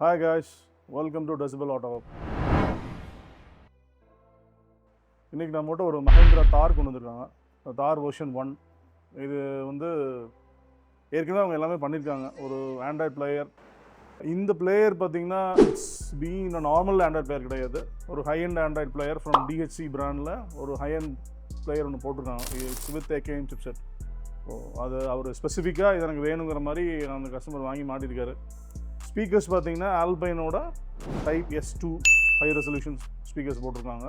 Hi guys, welcome to Decibel Autohub. இன்னைக்கு நம்மகிட்ட ஒரு Mahindra Thar கொண்டு வந்திருக்காங்க. Thar version 1. இது வந்து ஏற்கனவே அவங்க எல்லாமே பண்ணியிருக்காங்க. ஒரு ஆண்ட்ராய்ட் பிளேயர். இந்த பிளேயர் பார்த்தீங்கன்னா it's been normal Android player கிடையாது. ஒரு high and Android player from DHC பிராண்டில் ஒரு ஹை அண்ட் பிளேயர் ஒன்று போட்டிருக்காங்க. It's with AKM chipset. So அது அவர் ஸ்பெசிஃபிக்காக இது எனக்கு வேணுங்கிற மாதிரி அந்த கஸ்டமர் வாங்கி மாட்டியிருக்காரு. ஸ்பீக்கர்ஸ் பார்த்தீங்கன்னா ஆல்பைனோட type S2 high resolution speakers போட்டிருக்காங்க.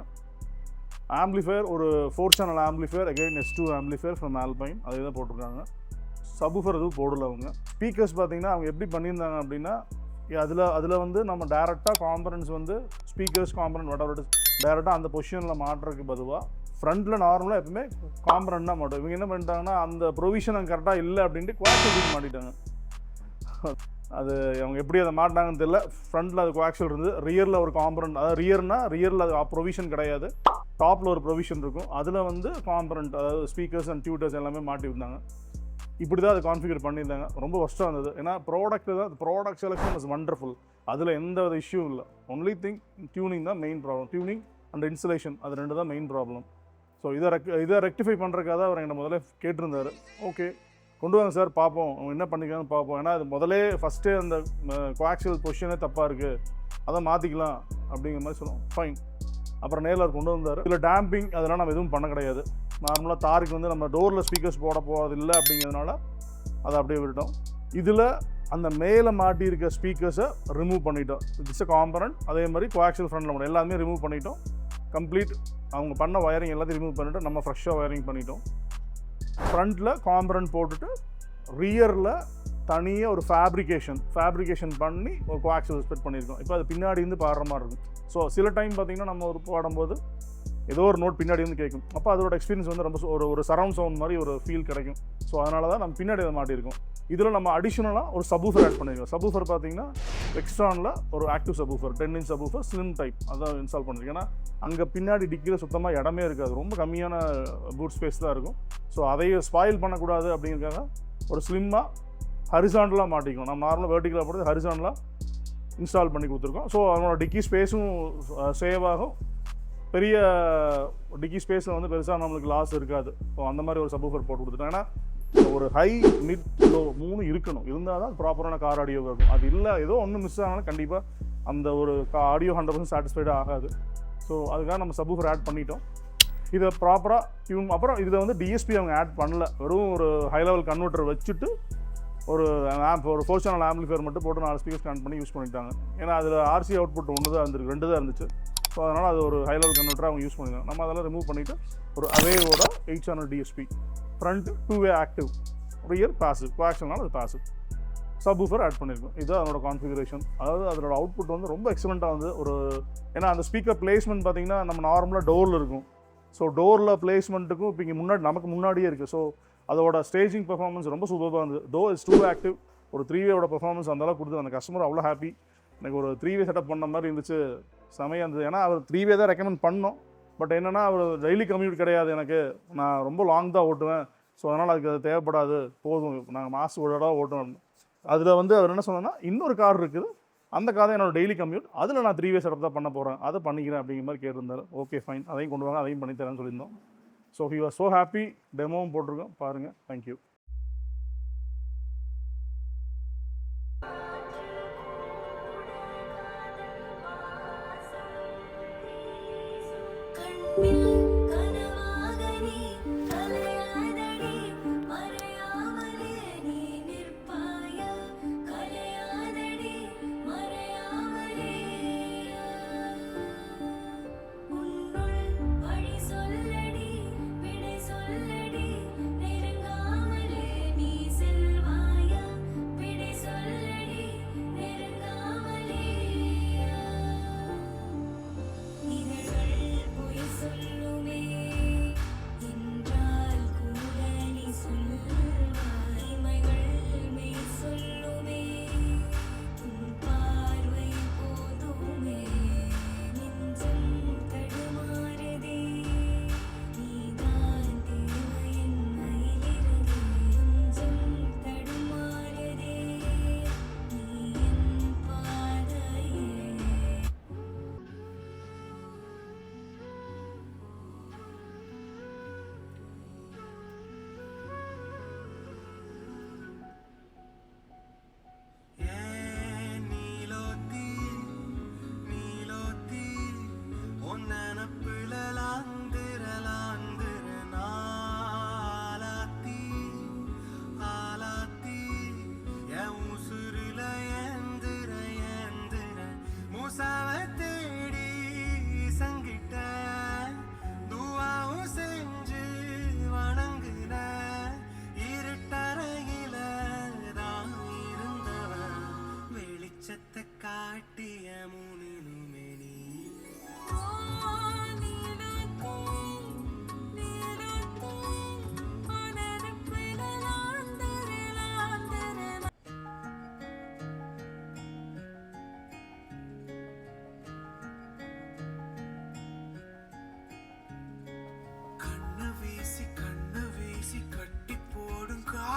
ஆம்பிளிஃபயர் ஒரு 4 channel amplifier again S2 amplifier from Alpine அதே தான் போட்டிருக்காங்க. சப்வூஃபர் எதுவும் போடல அவங்க. ஸ்பீக்கர்ஸ் பார்த்தீங்கன்னா அவங்க எப்படி பண்ணியிருந்தாங்க அப்படின்னா அதில் வந்து நம்ம டேரெக்டாக காம்பனன்ட்ஸ் வந்து ஸ்பீக்கர்ஸ் காம்பனன்ட் வடவர் டேரெக்டாக அந்த பொசிஷனில் மாட்டுறதுக்கு பதுவாக ஃப்ரண்ட்டில் நார்மலாக எப்பவுமே காம்பனன்ட் தான் மாட்டோம். இவங்க என்ன பண்ணிட்டாங்கன்னா அந்த ப்ரொவிஷன் அங்கே கரெக்டாக இல்லை அப்படின்ட்டு குவாக்ஷல் மாட்டிட்டாங்க. அது அவங்க எப்படி அதை மாட்டினாங்கன்னு தெரியல. ஃப்ரண்ட்டில் அது குவாக்ஷல் இருந்து ரியரில் ஒரு காம்பனன்ட், அதாவது ரியரில் அது ப்ரொவிஷன் கிடையாது, டாப்பில் ஒரு ப்ரொவிஷன் இருக்கும், அதில் வந்து காம்பனன்ட் அதாவது ஸ்பீக்கர்ஸ் அண்ட் டியூட்டர்ஸ் எல்லாமே மாட்டி இருந்தாங்க. இப்படி தான் அதை கான்ஃபிகர் பண்ணியிருந்தாங்க. ரொம்ப கஷ்டம் இருந்தது. ஏன்னா ப்ராடக்ட் செலெக்ஷன் இஸ் வண்டர்ஃபுல். அதில் எந்த ஒரு இஷ்யூ இல்லை. ஒன்லி திங் டியூனிங் தான் main problem. Tuning and installation அது ரெண்டு தான் மெயின் ப்ராப்ளம். ஸோ இதை ரெக்டிஃபை பண்ணுறதுக்காக தான் அவர் என்கிட்ட முதல்ல கேட்டிருந்தார். ஓகே கொண்டு வாங்க சார் பார்ப்போம், அவங்க என்ன பண்ணிக்கலாம்னு பார்ப்போம். ஏன்னா அது ஃபஸ்ட்டே அந்த கோஆக்சியல் பொசிஷனே தப்பாக இருக்குது, அதை மாற்றிக்கலாம் அப்படிங்கிற மாதிரி சொல்லுவோம். ஃபைன். அப்புறம் நேரில் கொண்டு வந்தார். இதில் டேம்பிங் அதெல்லாம் நம்ம எதுவும் பண்ண கிடையாது. நார்மலாக தாருக்கு வந்து நம்ம டோரில் ஸ்பீக்கர்ஸ் போட போகிறது இல்லை அப்படிங்கிறதுனால அதை அப்படியே விட்டுட்டோம். இதில் அந்த மேலே மாட்டியிருக்க ஸ்பீக்கர்ஸை ரிமூவ் பண்ணிட்டோம். It's a component. அதே மாதிரி கோஆக்சியல் ஃப்ரண்டில் மட்டும் எல்லாமே ரிமூவ் பண்ணிட்டோம். கம்ப்ளீட் அவங்க பண்ண ஒயரிங் எல்லாத்தையும் ரிமூவ் பண்ணிவிட்டு நம்ம ஃப்ரெஷ்ஷாக ஒயரிங் பண்ணிட்டோம். ஃப்ரண்ட்டில் காம்பனன்ட் போட்டுட்டு ரியரில் தனியாக ஒரு ஃபேப்ரிகேஷன் பண்ணி ஒரு கோஆக்சியல் ஸ்பெட் பண்ணியிருக்கோம். இப்போ அது பின்னாடி இருந்து பாடுற மாதிரி இருக்கும். ஸோ சில டைம் பார்த்திங்கன்னா நம்ம ஒரு பாடும்போது ஏதோ ஒரு நோட் பின்னாடி வந்து கேட்கும். அப்போ அதோட எக்ஸ்பீரியன்ஸ் வந்து ரொம்ப ஒரு சரவுண்ட் சவுண்ட் மாதிரி ஒரு ஃபீல் கிடைக்கும். ஸோ அதனால தான் நம்ம பின்னாடி அதை மாட்டியிருக்கோம். இதில் நம்ம அடிஷ்னலாக ஒரு சப்வூஃபர் ஆட் பண்ணியிருக்கோம். சப்வூஃபர் பார்த்தீங்கன்னா எக்ஸ்ட்ரானில் ஒரு active subwoofer 10 inch subwoofer slim type அதான் இன்ஸ்டால் பண்ணியிருக்கேன். ஏன்னா அங்கே பின்னாடி டிக்கியில் சுத்தமாக இடமே இருக்காது, ரொம்ப கம்மியான பூட் ஸ்பேஸ் தான் இருக்கும். ஸோ அதையே ஸ்பாயில் பண்ணக்கூடாது அப்படிங்கிறதுக்காக ஒரு ஸ்லிம்மாக ஹரிசாண்டலாக மாட்டிக்கணும். நம்ம நார்மலாக வெர்டிகலாக போட்டு ஹரிசாண்டலாக இன்ஸ்டால் பண்ணி கொடுத்துருக்கோம். ஸோ அதனோட டிக்கி ஸ்பேஸும் சேவ் ஆகும். பெரிய டிக்கி ஸ்பேஸில் வந்து பெருசாக நம்மளுக்கு லாஸ் இருக்காது. ஸோ அந்த மாதிரி ஒரு சப்வூஃபர் போட்டு கொடுத்துட்டோம். ஏன்னா ஒரு ஹை மிட் லோ 3 இருக்கணும், இருந்தால் தான் ப்ராப்பரான கார் ஆடியோ இருக்கும். அது இல்லை ஏதோ ஒன்று மிஸ் ஆனாலும் கண்டிப்பாக அந்த ஒரு ஆடியோ 100% சாட்டிஸ்ஃபைடாக ஆகாது. ஸோ அதுக்காக நம்ம சப்வூஃபர் ஆட் பண்ணிட்டோம். இதை ப்ராப்பராக டியூன். அப்புறம் இதில் வந்து DSP அவங்க ஆட் பண்ணல, வெறும் ஒரு ஹை லெவல் கன்வெர்ட்டர் வச்சுட்டு ஒரு 4 சேனல் ஆம்பிளிஃபயர் மட்டும் போட்டு 4 ஸ்பீக்கர்ஸ் கனெக்ட் பண்ணி யூஸ் பண்ணிட்டாங்க. ஏன்னா அதில் RC அவுட்புட் 1 தான் இருந்திருக்கு, 2 தான் இருந்துச்சு. ஸோ அதனால் அது ஒரு ஹை லெவல் கன்வெர்ட்டராக அவங்க யூஸ் பண்ணியிருக்காங்க. நம்ம அதெல்லாம் ரிமூவ் பண்ணிவிட்டு ஒரு அவேவோட 8 channel DSP, front 2-way active, rear passive, கோஆக்ஷனால அது பாசிவ் சப்வூஃபர் ஆட் பண்ணியிருக்கோம். இதுதான் அதனோட கான்ஃபிகரேஷன். அதாவது அதோட அவுட்புட் வந்து ரொம்ப எக்ஸலண்ட்டாக வந்து ஏன்னா அந்த ஸ்பீக்கர் பிளேஸ்மெண்ட் பார்த்தீங்கன்னா நம்ம நார்மலாக டோரில் இருக்கும். ஸோ டோரில் பிளேஸ்மெண்ட்டுக்கும் இப்போ இங்கே நமக்கு முன்னாடியே இருக்குது. ஸோ அதோட ஸ்டேஜிங் பெர்ஃபார்மன்ஸ் ரொம்ப சூப்பராக இருந்தது. Door is 2-way active. ஒரு 3-way பெர்ஃபார்மன்ஸ் அந்தளவுக்கு கொடுத்து அந்த கஸ்டமர் அவ்வளோ ஹாப்பி. எனக்கு ஒரு 3-way செட்டப் பண்ண மாதிரி இருந்துச்சு, செமையாக இருந்தது. ஏன்னா அவர் 3-way தான் ரெக்கமெண்ட் பண்ணோம். பட் என்னென்னா அவர் டெய்லி கம்யூட் கிடையாது, எனக்கு நான் ரொம்ப லாங் தான் ஓட்டுவேன். ஸோ அதனால் அதுக்கு அது தேவைப்படாது, போதும் நாங்கள் மாதம் ஒரு தடவை ஓட்டுவேன். அதில் வந்து அவர் என்ன சொன்னோன்னா இன்னொரு கார் இருக்குது, அந்த கார் தான் என்னோட டெய்லி கம்யூட், அதில் நான் 3-way செட்டப் தான் பண்ண போகிறேன், அதை பண்ணிக்கிறேன் அப்படிங்கிற மாதிரி கேட்டிருந்தார். ஓகே ஃபைன், அதையும் கொண்டு வாங்க, அதையும் பண்ணித்தரேன்னு சொல்லியிருந்தோம். So he was so happy. டெமோவும் போட்டிருக்கோம், பாருங்கள். தேங்க்யூ.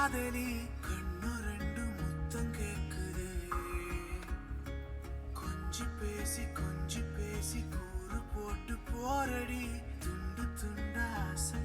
காதலி கண்ணு ரெண்டு முத்தம் கேக்குது கொஞ்சி பேசி கூறு போட்டு போரடி துண்டு துண்டா ஆசை